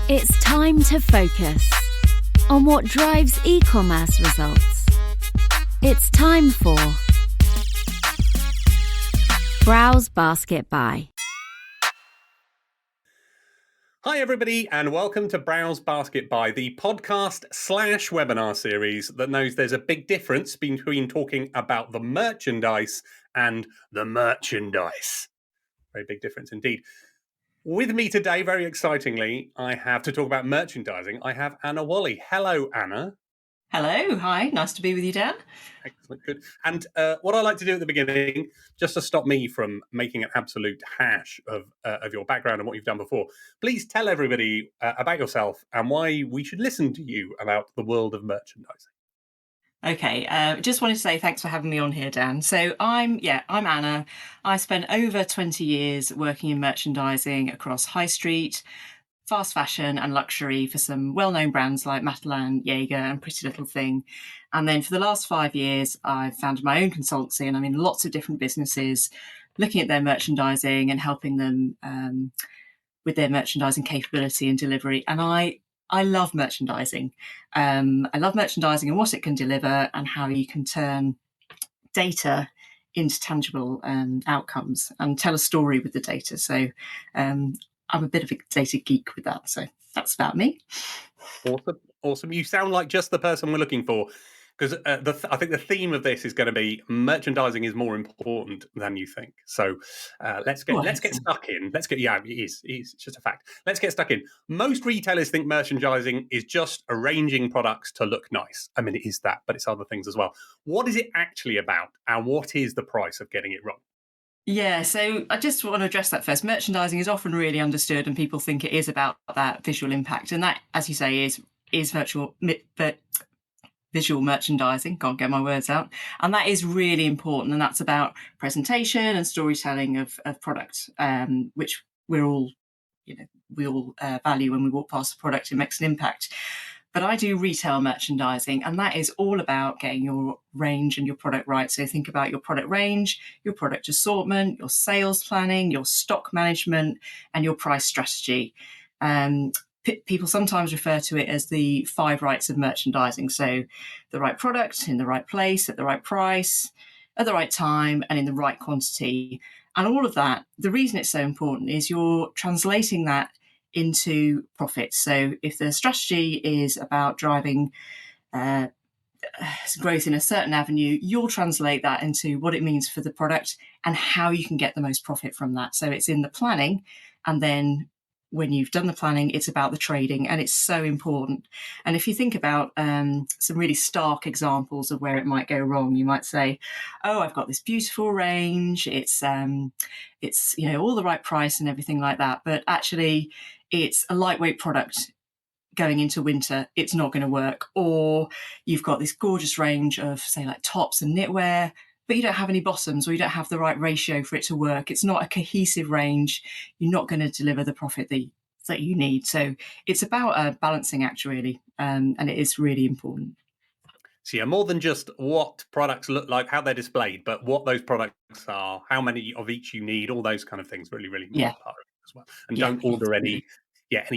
It's time to focus on what drives e-commerce results. It's time for Browse Basket Buy. Hi everybody, and welcome to Browse Basket Buy, the podcast/webinar series that knows there's a big difference between talking about the merchandise and the merchandise. Very big difference indeed. With me today, very excitingly, I have to talk about merchandising. I have Anna Whalley. Hello, Anna. Hello, hi, nice to be with you, Dan. Excellent, good. And what I like to do at the beginning, just to stop me from making an absolute hash of your background and what you've done before, please tell everybody about yourself and why we should listen to you about the world of merchandising. Okay, just wanted to say thanks for having me on here, Dan. So I'm Anna. I spent over 20 years working in merchandising across high street, fast fashion and luxury for some well-known brands like Matalan, Jaeger and Pretty Little Thing. And then for the last 5 years, I've founded my own consultancy and I'm in lots of different businesses looking at their merchandising and helping them with their merchandising capability and delivery. And I love merchandising. I love merchandising and what it can deliver and how you can turn data into tangible outcomes and tell a story with the data. So I'm a bit of a data geek with that. So that's about me. Awesome. You sound like just the person we're looking for, because I think the theme of this is going to be merchandising is more important than you think. So let's get stuck in. It is. It's just a fact. Let's get stuck in. Most retailers think merchandising is just arranging products to look nice. I mean, it is that, but it's other things as well. What is it actually about, and what is the price of getting it wrong? Yeah, so I just want to address that first. Merchandising is often really understood and people think it is about that visual impact. And that, as you say, is visual merchandising. Can't get my words out. And that is really important. And that's about presentation and storytelling of product, which we all value when we walk past the product. It makes an impact. But I do retail merchandising, and that is all about getting your range and your product right. So think about your product range, your product assortment, your sales planning, your stock management, and your price strategy. People sometimes refer to it as the 5 rights of merchandising. So the right product in the right place, at the right price, at the right time, and in the right quantity. And all of that, the reason it's so important is you're translating that into profit. So if the strategy is about driving growth in a certain avenue, you'll translate that into what it means for the product and how you can get the most profit from that. So it's in the planning, and then when you've done the planning, it's about the trading, and it's so important. And if you think about some really stark examples of where it might go wrong, you might say, "Oh, I've got this beautiful range. It's all the right price and everything like that, but actually, it's a lightweight product." Going into winter, it's not going to work. Or you've got this gorgeous range of, say, like tops and knitwear, but you don't have any bottoms, or you don't have the right ratio for it to work. It's not a cohesive range. You're not going to deliver the profit that you need. So it's about a balancing act, really, and it is really important. So yeah, more than just what products look like, how they're displayed, but what those products are, how many of each you need, all those kind of things really, really important part of it as well. And don't order any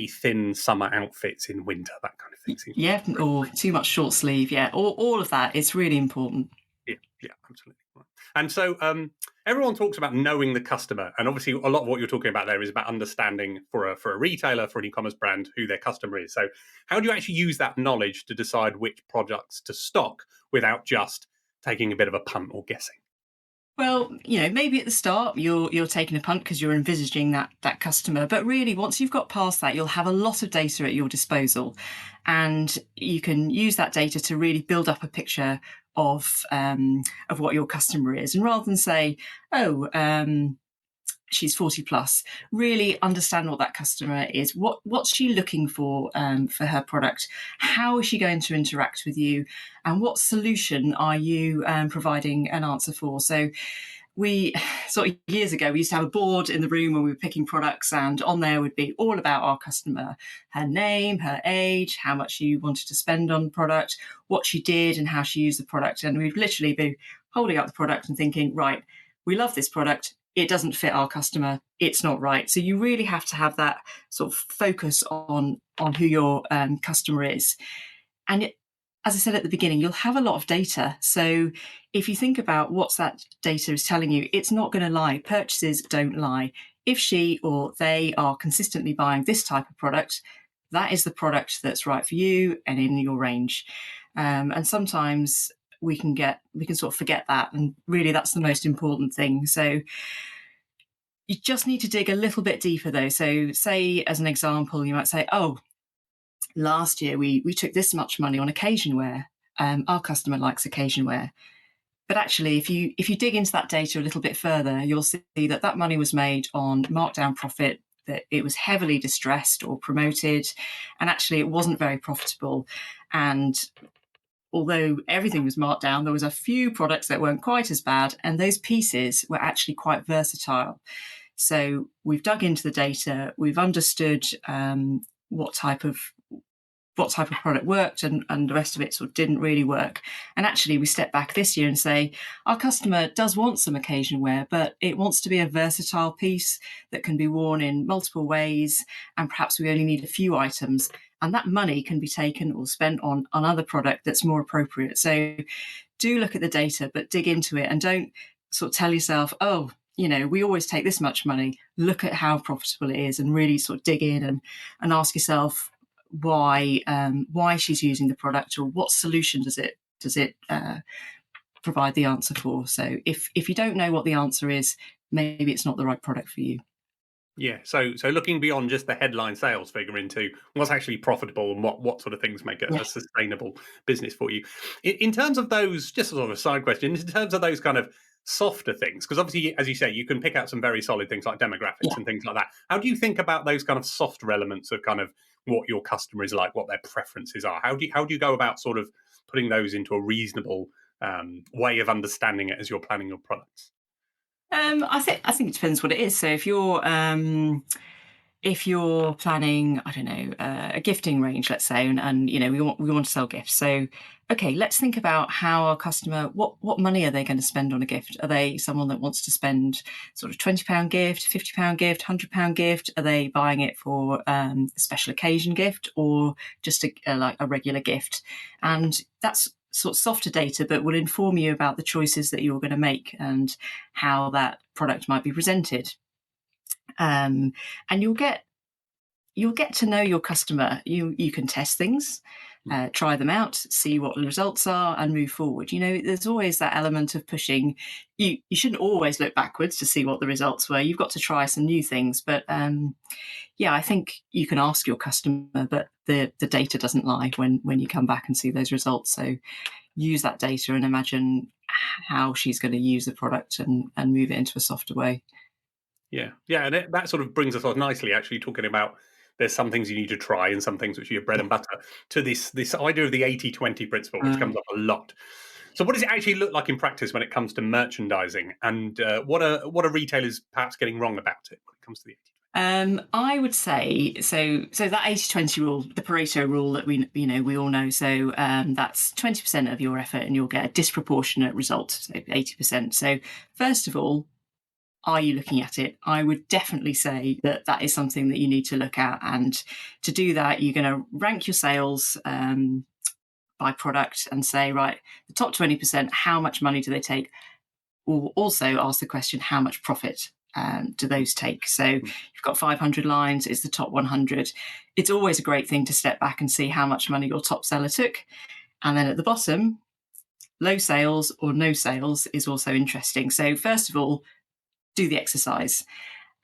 thin summer outfits in winter, that kind of thing. Yeah, or too much short sleeve. Yeah, all of that. It's really important. Yeah, absolutely. And so everyone talks about knowing the customer. And obviously, a lot of what you're talking about there is about understanding for a retailer, for an e-commerce brand, who their customer is. So how do you actually use that knowledge to decide which products to stock without just taking a bit of a punt or guessing? Well, maybe at the start you're taking a punt because you're envisaging that customer. But really, once you've got past that, you'll have a lot of data at your disposal. And you can use that data to really build up a picture of what your customer is. And rather than say, she's 40 plus, really understand what that customer is. What's she looking for her product? How is she going to interact with you? And what solution are you providing an answer for? So we years ago, we used to have a board in the room when we were picking products, and on there would be all about our customer, her name, her age, how much she wanted to spend on the product, what she did and how she used the product. And we'd literally be holding up the product and thinking, right, we love this product. it doesn't fit our customer, it's not right. So you really have to have that sort of focus on who your customer is. And as I said at the beginning, you'll have a lot of data. So if you think about what that data is telling you, it's not going to lie. Purchases don't lie. If she or they are consistently buying this type of product, that is the product that's right for you and in your range. And sometimes we can sort of forget that, and really that's the most important thing. So you just need to dig a little bit deeper though. So say, as an example, you might say, oh, last year we took this much money on occasion wear. Our customer likes occasion wear. But actually, if you dig into that data a little bit further, you'll see that money was made on markdown profit, that it was heavily distressed or promoted, and actually it wasn't very profitable. And although everything was marked down, there was a few products that weren't quite as bad, and those pieces were actually quite versatile. So we've dug into the data, we've understood what type of product worked, and the rest of it sort of didn't really work. And actually we step back this year and say, our customer does want some occasion wear, but it wants to be a versatile piece that can be worn in multiple ways, and perhaps we only need a few items, and that money can be taken or spent on other product that's more appropriate. So do look at the data, but dig into it, and don't sort of tell yourself, oh, we always take this much money. Look at how profitable it is, and really sort of dig in and ask yourself why she's using the product, or what solution does it provide the answer for. So if you don't know what the answer is, maybe it's not the right product for you. Yeah, so looking beyond just the headline sales figure into what's actually profitable and what sort of things make a sustainable business for you. In terms of those, just sort of a side question, in terms of those kind of softer things, because obviously, as you say, you can pick out some very solid things like demographics and things like that. How do you think about those kind of softer elements of kind of what your customer is like, what their preferences are? How do you go about sort of putting those into a reasonable way of understanding it as you're planning your products? I think it depends what it is. So if you're planning, I don't know, a gifting range, let's say, and we want to sell gifts. So okay, let's think about how our customer, what money are they going to spend on a gift? Are they someone that wants to spend sort of £20 gift, £50 gift, £100 gift? Are they buying it for a special occasion gift, or just like a regular gift? And that's sort of softer data, but will inform you about the choices that you're going to make and how that product might be presented. And you'll get to know your customer. You can test things, try them out, see what the results are, and move forward. There's always that element of pushing. You shouldn't always look backwards to see what the results were. You've got to try some new things. But I think you can ask your customer, but the data doesn't lie when you come back and see those results. So use that data and imagine how she's going to use the product and move it into a softer way. Yeah, and that sort of brings us on nicely, actually, talking about there's some things you need to try and some things which are your bread and butter, to this idea of the 80-20 principle, which comes up a lot. So what does it actually look like in practice when it comes to merchandising, and what are retailers perhaps getting wrong about it when it comes to the 80-20? I would say so that 80-20 rule, the Pareto rule that we all know. So that's 20% of your effort and you'll get a disproportionate result, so 80%. So first of all, are you looking at it? I would definitely say that is something that you need to look at. And to do that, you're going to rank your sales by product and say, right, the top 20%, how much money do they take? Or also ask the question, how much profit do those take? So you've got 500 lines, it's the top 100. It's always a great thing to step back and see how much money your top seller took. And then at the bottom, low sales or no sales is also interesting. So first of all, do the exercise,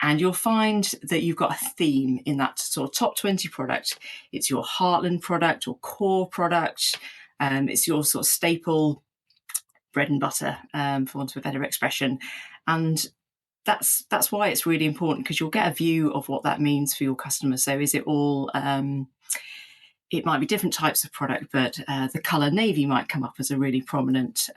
and you'll find that you've got a theme in that sort of top 20 product. It's your heartland product or core product. It's your sort of staple bread and butter, for want of a better expression. And that's why it's really important, because you'll get a view of what that means for your customers. So is it all... it might be different types of product, but the colour navy might come up as a really prominent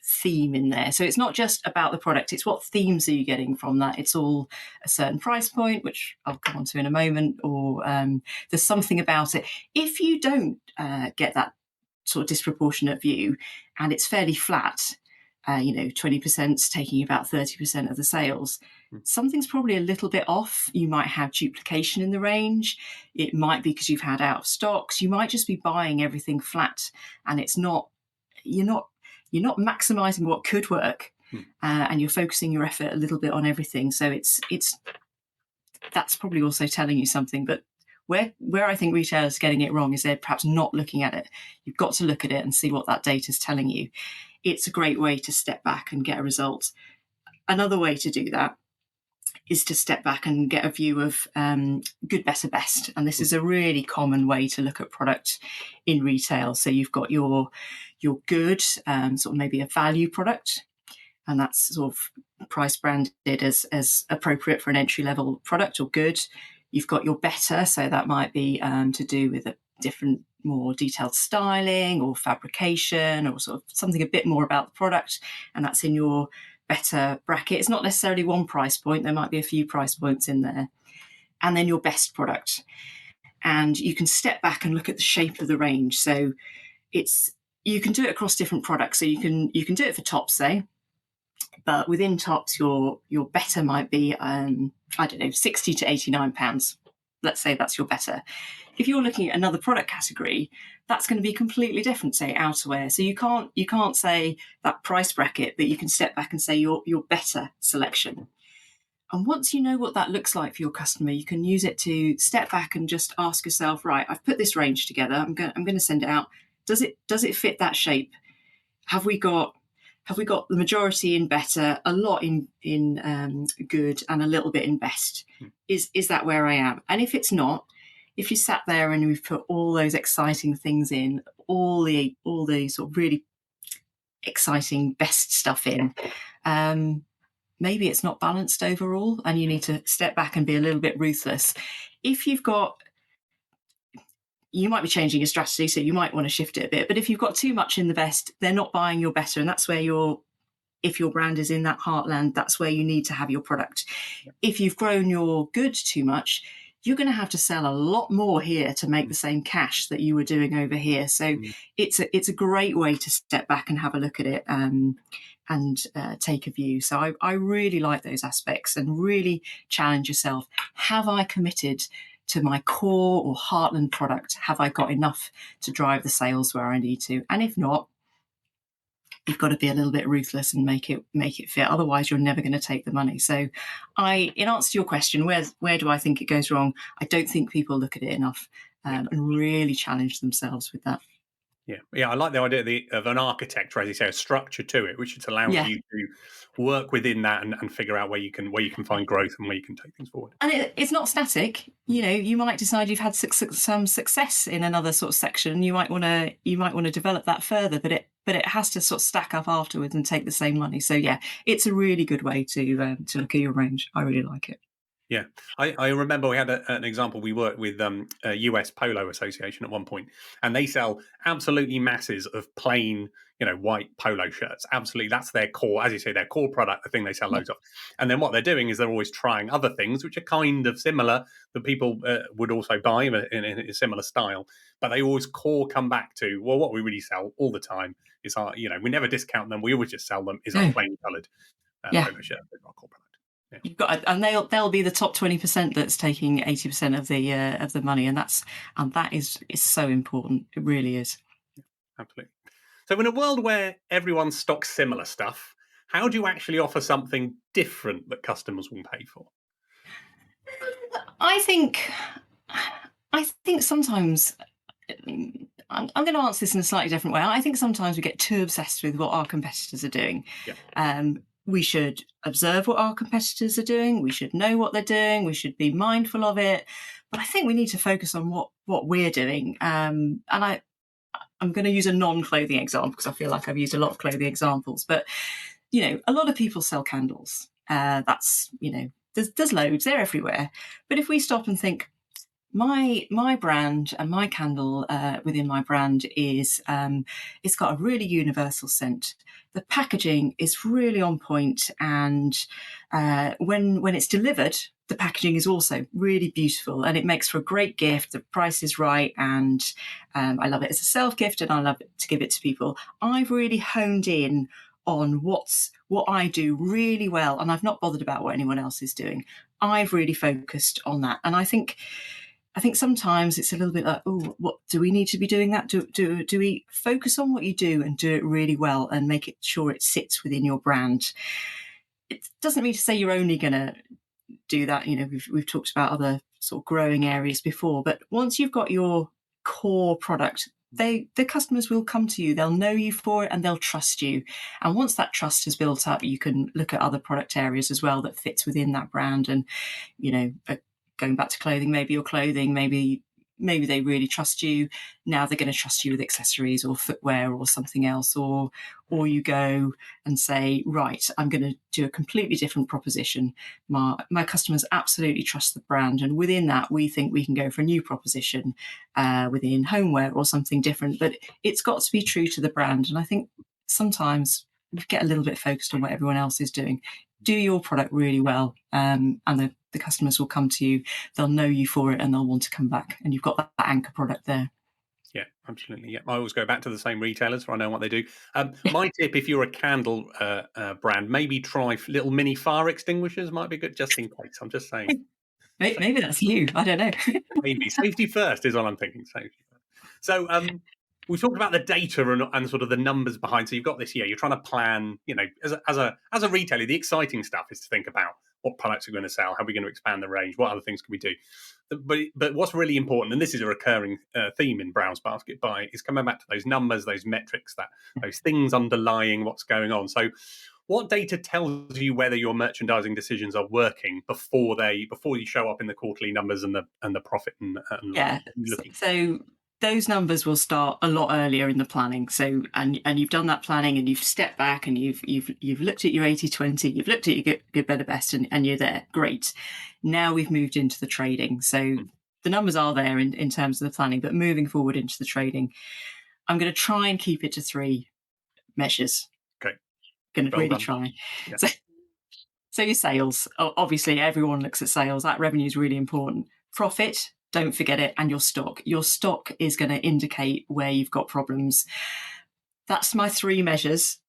theme in there. So it's not just about the product, it's what themes are you getting from that. It's all a certain price point, which I'll come on to in a moment, or there's something about it. If you don't get that sort of disproportionate view and it's fairly flat, 20% taking about 30% of the sales. Something's probably a little bit off. You might have duplication in the range. It might be because you've had out of stocks. You might just be buying everything flat, and you're not maximizing what could work, and you're focusing your effort a little bit on everything. So that's probably also telling you something. But where I think retailers are getting it wrong is they're perhaps not looking at it. You've got to look at it and see what that data is telling you. It's a great way to step back and get a result. Another way to do that is to step back and get a view of good, better, best. And this is a really common way to look at product in retail. So you've got your good, sort of maybe a value product, and that's sort of price branded as appropriate for an entry-level product or good. You've got your better, so that might be to do with a different, more detailed styling or fabrication or sort of something a bit more about the product, and that's in your better bracket. It's not necessarily one price point, there might be a few price points in there. And then your best product. And you can step back and look at the shape of the range. So you can do it across different products. So you can do it for tops, say, but within tops, your better might be, £60 to £89. Let's say that's your better. If you're looking at another product category, that's going to be completely different, say outerwear. So you can't say that price bracket, but you can step back and say your better selection. And once you know what that looks like for your customer, you can use it to step back and just ask yourself, right, I've put this range together. I'm going to send it out. Does it fit that shape? Have we got the majority in better, a lot in good, and a little bit in best? Is that where I am? And if it's not, if you sat there and we've put all those exciting things in, all the sort of really exciting best stuff in, maybe it's not balanced overall, and you need to step back and be a little bit ruthless. If you might be changing your strategy, so you might want to shift it a bit. But if you've got too much in the best, they're not buying your better, and that's where if your brand is in that heartland, that's where you need to have your product. If you've grown your good too much, you're going to have to sell a lot more here to make the same cash that you were doing over here. So it's a great way to step back and have a look at it and take a view. So I really like those aspects, and really challenge yourself. Have I committed to my core or heartland product? Have I got enough to drive the sales where I need to? And if not, you've got to be a little bit ruthless and make it fit. Otherwise, you're never going to take the money. So in answer to your question, where do I think it goes wrong? I don't think people look at it enough and really challenge themselves with that. Yeah, I like the idea of an architecture, as you say, a structure to it, which allows you to work within that and figure out where you can find growth and where you can take things forward. And it's not static. You might decide you've had some success in another sort of section. You might want to develop that further, but it has to sort of stack up afterwards and take the same money. So yeah, it's a really good way to look at your range. I really like it. Yeah, I remember we had an example. We worked with a US Polo Association at one point, and they sell absolutely masses of plain, white polo shirts. Absolutely, that's their core, as you say, their core product, the thing they sell loads of. And then what they're doing is they're always trying other things which are kind of similar that people would also buy in a similar style. But they always come back to, well, what we really sell all the time is our, we never discount them. We always just sell them is our plain coloured polo shirt, our core product. Yeah. You've got, and they'll be the top 20% that's taking 80% of the money, and that is so important. It really is. Yeah, absolutely. So, in a world where everyone stocks similar stuff, how do you actually offer something different that customers will pay for? I think sometimes I'm going to answer this in a slightly different way. I think sometimes we get too obsessed with what our competitors are doing. Yeah. We should observe what our competitors are doing. We should know what they're doing. We should be mindful of it. But I think we need to focus on what we're doing. And I'm going to use a non-clothing example because I feel like I've used a lot of clothing examples. But, a lot of people sell candles. That's, there's loads. They're everywhere. But if we stop and think, my brand and my candle within my brand is it's got a really universal scent. The packaging is really on point, and when it's delivered, the packaging is also really beautiful, and it makes for a great gift. The price is right, and I love it as a self gift, and I love it to give it to people. I've really honed in on what I do really well, and I've not bothered about what anyone else is doing. I've really focused on that, and I think sometimes it's a little bit like, oh, what do we need to be doing that? Do we focus on what you do and do it really well and make it sure it sits within your brand? It doesn't mean to say you're only going to do that. You know, we've talked about other sort of growing areas before, but once you've got your core product, the customers will come to you. They'll know you for it and they'll trust you. And once that trust is built up, you can look at other product areas as well that fits within that brand. And, you know, going back to clothing, maybe your clothing, maybe they really trust you. Now they're going to trust you with accessories or footwear or something else, or you go and say, right, I'm going to do a completely different proposition. My customers absolutely trust the brand, and within that, we think we can go for a new proposition within homeware or something different. But it's got to be true to the brand, and I think sometimes we get a little bit focused on what everyone else is doing. Do your product really well, and the customers will come to you. They'll know you for it and they'll want to come back. And you've got that anchor product there. Yeah, absolutely. Yeah, I always go back to the same retailers so I know what they do. My tip, if you're a candle brand, maybe try little mini fire extinguishers. Might be good, just in case. I'm just saying. Maybe that's you. I don't know. Maybe safety first is all I'm thinking. Safety first. So we talked about the data and sort of the numbers behind. So you've got this. Yeah, you're trying to plan. You know, as a retailer, the exciting stuff is to think about what products are going to sell, how are we going to expand the range, what other things can we do. But what's really important, and this is a recurring theme in Browse Basket Buy, is coming back to those numbers, those metrics, those things underlying what's going on. So what data tells you whether your merchandising decisions are working before you show up in the quarterly numbers and the profit and yeah. looking? So those numbers will start a lot earlier in the planning. So and you've done that planning and you've stepped back and you've looked at your 80/20, you've looked at your good, better, best, and you're there. Great. Now we've moved into the trading. So the numbers are there in terms of the planning, but moving forward into the trading, I'm going to try and keep it to 3 measures. Okay. Going to really try. Yeah. So your sales, obviously everyone looks at sales. That revenue is really important. Profit, don't forget it, and your stock. Your stock is going to indicate where you've got problems. That's my 3 measures.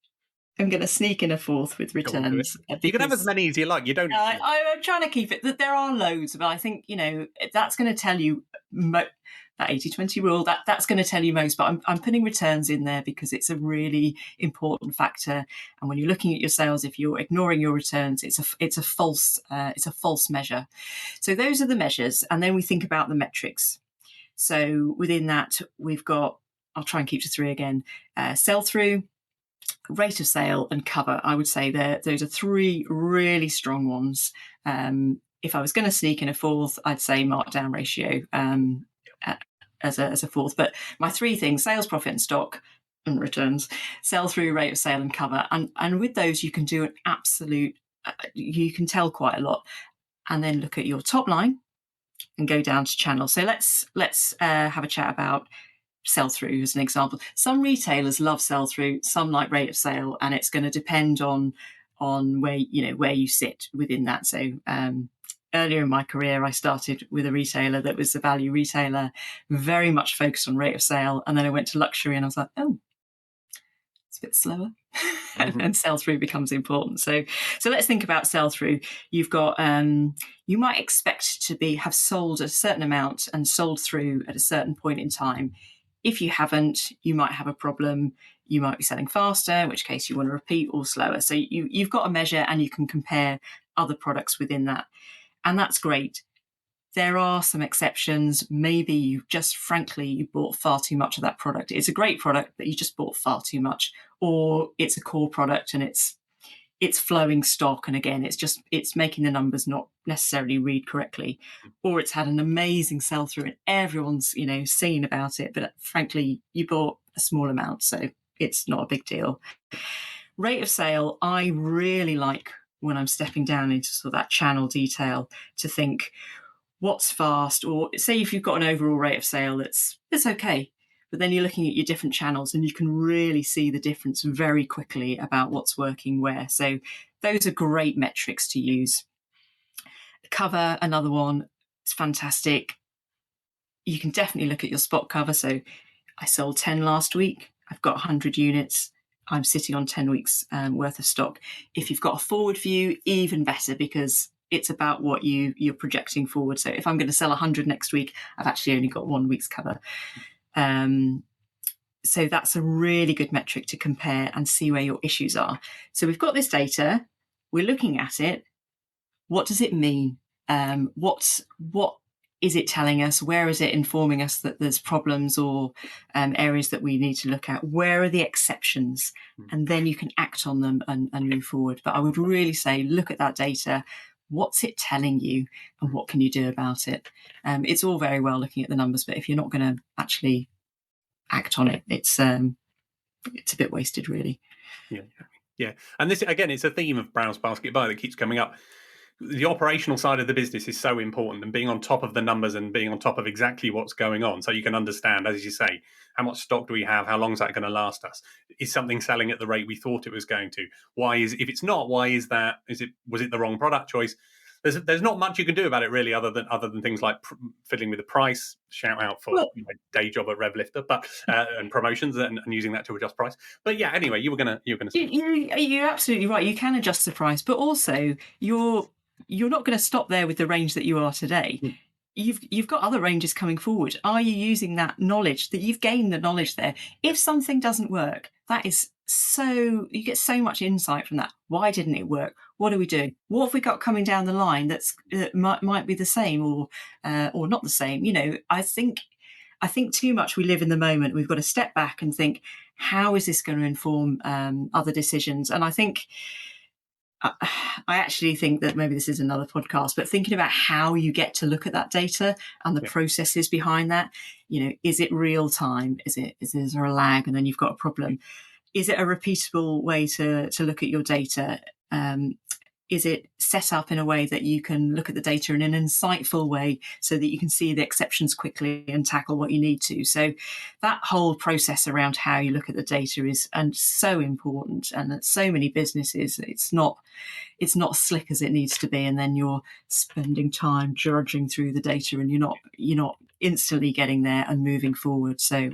I'm going to sneak in a 4th with returns. You can have as many as you like. You don't. I'm trying to keep it. There are loads, but I think that's going to tell you that 80/20 rule. That's going to tell you most. But I'm putting returns in there because it's a really important factor. And when you're looking at your sales, if you're ignoring your returns, it's a false measure. So those are the measures, and then we think about the metrics. So within that, we've got. I'll try and keep to 3 again. Sell through, rate of sale, and cover. I would say those are 3 really strong ones. If I was going to sneak in a 4th, I'd say markdown ratio as a 4th. But my 3 things: sales, profit, and stock, and returns, sell through, rate of sale, and cover. And with those, you can do an absolute. You can tell quite a lot, and then look at your top line and go down to channel. So let's have a chat about sell-through as an example. Some retailers love sell-through, some like rate of sale, and it's going to depend on where you sit within that. So earlier in my career, I started with a retailer that was a value retailer, very much focused on rate of sale, and then I went to luxury and I was like, oh, it's a bit slower. Mm-hmm. And sell-through becomes important. So let's think about sell-through. You've got you might expect to have sold a certain amount and sold through at a certain point in time. If you haven't, you might have a problem. You might be selling faster, in which case you want to repeat, or slower. So you've got a measure and you can compare other products within that. And that's great. There are some exceptions. Maybe you bought far too much of that product. It's a great product, but you just bought far too much. Or it's a core product and it's flowing stock, and again, it's making the numbers not necessarily read correctly, or it's had an amazing sell through and everyone's singing about it, but frankly you bought a small amount, so it's not a big deal. Rate of sale, I really like when I'm stepping down into sort of that channel detail to think what's fast, or say if you've got an overall rate of sale that's okay. But then you're looking at your different channels and you can really see the difference very quickly about what's working where. So those are great metrics to use. Cover, another one, it's fantastic. You can definitely look at your spot cover. So I sold 10 last week. I've got 100 units. I'm sitting on 10 weeks worth of stock. If you've got a forward view, even better, because it's about what you're projecting forward. So if I'm going to sell 100 next week, I've actually only got 1 week's cover. So that's a really good metric to compare and see where your issues are. So we've got this data, we're looking at it. What does it mean? What is it telling us? Where is it informing us that there's problems or areas that we need to look at? Where are the exceptions? And then you can act on them and move forward. But I would really say, look at that data. What's it telling you and what can you do about it? It's all very well looking at the numbers, but if you're not going to actually act on it, it's a bit wasted, really. Yeah. And this, again, it's a theme of Browse Basket Buy that keeps coming up. The operational side of the business is so important, and being on top of the numbers and being on top of exactly what's going on, so you can understand, as you say, how much stock do we have, how long is that going to last us, is something selling at the rate we thought it was going to, if it's not, why is that, was it the wrong product choice? There's not much you can do about it, really, other than things like fiddling with the price. Shout out for my day job at RevLifter, but and promotions and using that to adjust price. But yeah, anyway, you were gonna. You're absolutely right. You can adjust the price, but also you're not going to stop there with the range that you are today. You've got other ranges coming forward. Are you using that knowledge that you've gained the knowledge there? If something doesn't work, that is you get so much insight from that. Why didn't it work? What are we doing? What have we got coming down the line that might be the same or not the same? I think too much we live in the moment. We've got to step back and think, how is this going to inform other decisions? And I actually think that maybe this is another podcast, but thinking about how you get to look at that data and the processes behind that, is it real time? Is there a lag and then you've got a problem? Is it a repeatable way to look at your data? Is it set up in a way that you can look at the data in an insightful way so that you can see the exceptions quickly and tackle what you need to? So that whole process around how you look at the data is so important. And at so many businesses, it's not as slick as it needs to be. And then you're spending time drudging through the data and you're not instantly getting there and moving forward. So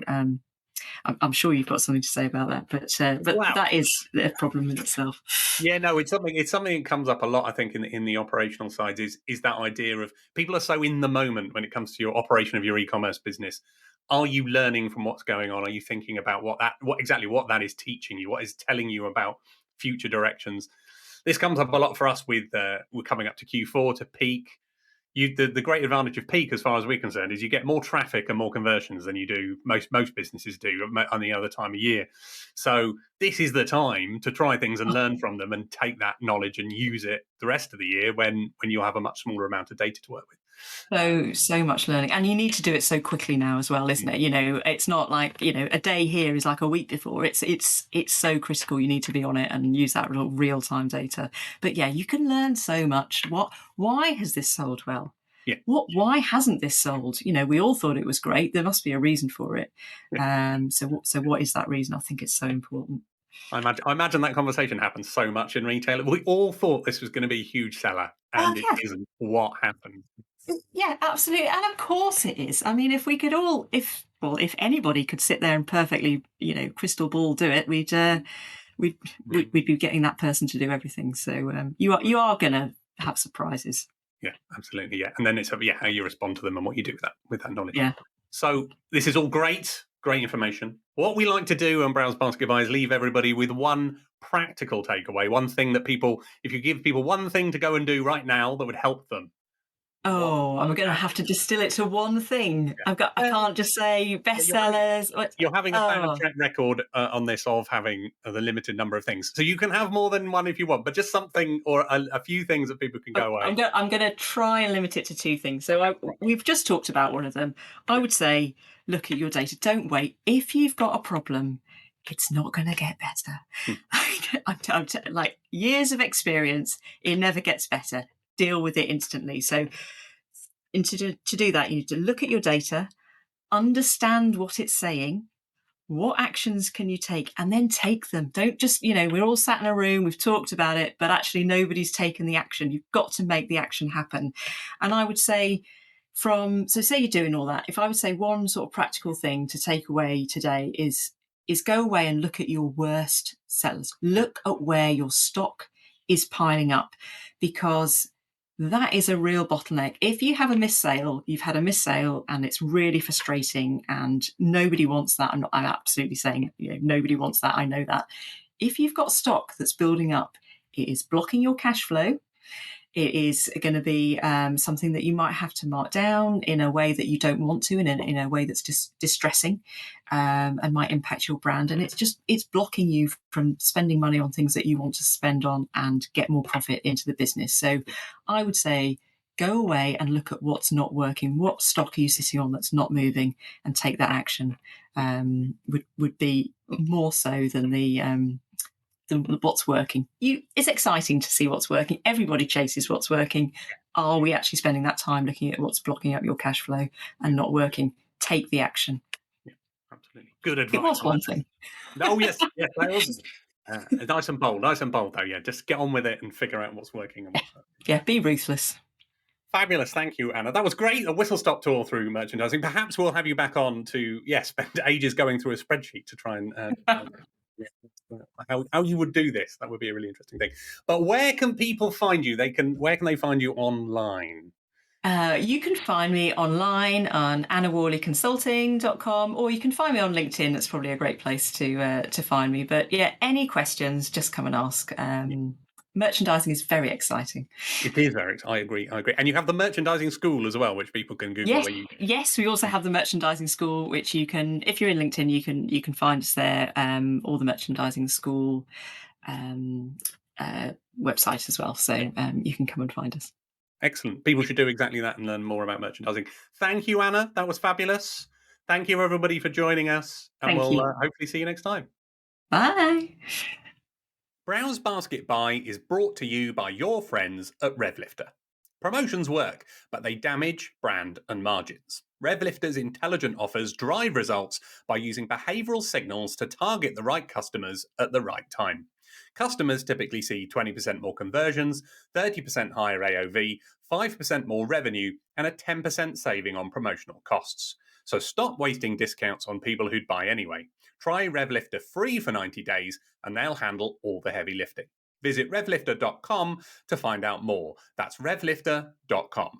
I'm sure you've got something to say about that, but wow. That is a problem in itself. Yeah, no, it's something that comes up a lot, I think, in the operational side is that idea of people are so in the moment when it comes to your operation of your e-commerce business. Are you learning from what's going on? Are you thinking about what that is teaching you? What is telling you about future directions? This comes up a lot for us with we're coming up to Q4 to peak. The great advantage of peak, as far as we're concerned, is you get more traffic and more conversions than you do most businesses do on the other time of year. So this is the time to try things and learn from them and take that knowledge and use it the rest of the year when you'll have a much smaller amount of data to work with. So much learning, and you need to do it so quickly now as well, isn't it? It's not like a day here is like a week before. It's so critical. You need to be on it and use that real time data. But yeah, you can learn so much. Why has this sold well? Yeah. Why hasn't this sold? We all thought it was great. There must be a reason for it. Yeah. So what is that reason? I think it's so important. I imagine that conversation happens so much in retail. We all thought this was going to be a huge seller, and it isn't. What happened? Yeah, absolutely. And of course it is. I mean, if anybody could sit there and perfectly, crystal ball do it, we'd be getting that person to do everything. So you are going to have surprises. Yeah, absolutely. Yeah. And then it's how you respond to them and what you do with that knowledge. Yeah. So this is all great information. What we like to do on Browse Basket Buy is leave everybody with one practical takeaway, one thing that if you give people one thing to go and do right now that would help them. I'm going to have to distill it to one thing. Yeah. I can't just say bestsellers. You're having a bad track record on this of having the limited number of things. So you can have more than one if you want, but just something or a few things that people can go away. I'm going to try and limit it to two things. So we've just talked about one of them. I would say, look at your data. Don't wait. If you've got a problem, it's not going to get better. I'm like years of experience, it never gets better. Deal with it instantly. So to do that, you need to look at your data, understand what it's saying, what actions can you take, and then take them. Don't just, we're all sat in a room, we've talked about it, but actually nobody's taken the action. You've got to make the action happen. And I would say say you're doing all that. If I would say one sort of practical thing to take away today is is go away and look at your worst sellers. Look at where your stock is piling up, because that is a real bottleneck. If you have a missed sale, you've had a missed sale and it's really frustrating and nobody wants that. I'm absolutely saying, nobody wants that. I know that. If you've got stock that's building up, it is blocking your cash flow. It is going to be something that you might have to mark down in a way that you don't want to, in a way that's just distressing and might impact your brand. And it's blocking you from spending money on things that you want to spend on and get more profit into the business. So I would say go away and look at what's not working. What stock are you sitting on that's not moving, and take that action. Would be more so than than what's working. It's exciting to see what's working. Everybody chases what's working. Are we actually spending that time looking at what's blocking up your cash flow and not working? Take the action. Yeah, absolutely. Good advice. It was one thing. Oh, yes, that was nice and bold though. Yeah, just get on with it and figure out what's working and what's not. Yeah, be ruthless. Fabulous. Thank you, Anna. That was great. A whistle-stop tour through merchandising. Perhaps we'll have you back on to, spend ages going through a spreadsheet to try and how you would do this. That would be a really interesting thing. But where can people find you? Where can they find you online? You can find me online on annawhalleyconsulting.com, or you can find me on LinkedIn. That's probably a great place to find me. But yeah, any questions, just come and ask. Merchandising is very exciting. It is very exciting. I agree. And you have the merchandising school as well, which people can Google. Yes, we also have the merchandising school, which you can, if you're in LinkedIn, you can find us there, or the merchandising school website as well. So you can come and find us. Excellent. People should do exactly that and learn more about merchandising. Thank you, Anna. That was fabulous. Thank you, everybody, for joining us. And we'll hopefully see you next time. Bye. Browse Basket Buy is brought to you by your friends at RevLifter. Promotions work, but they damage brand and margins. RevLifter's intelligent offers drive results by using behavioural signals to target the right customers at the right time. Customers typically see 20% more conversions, 30% higher AOV, 5% more revenue, and a 10% saving on promotional costs. So stop wasting discounts on people who'd buy anyway. Try RevLifter free for 90 days, and they'll handle all the heavy lifting. Visit revlifter.com to find out more. That's revlifter.com.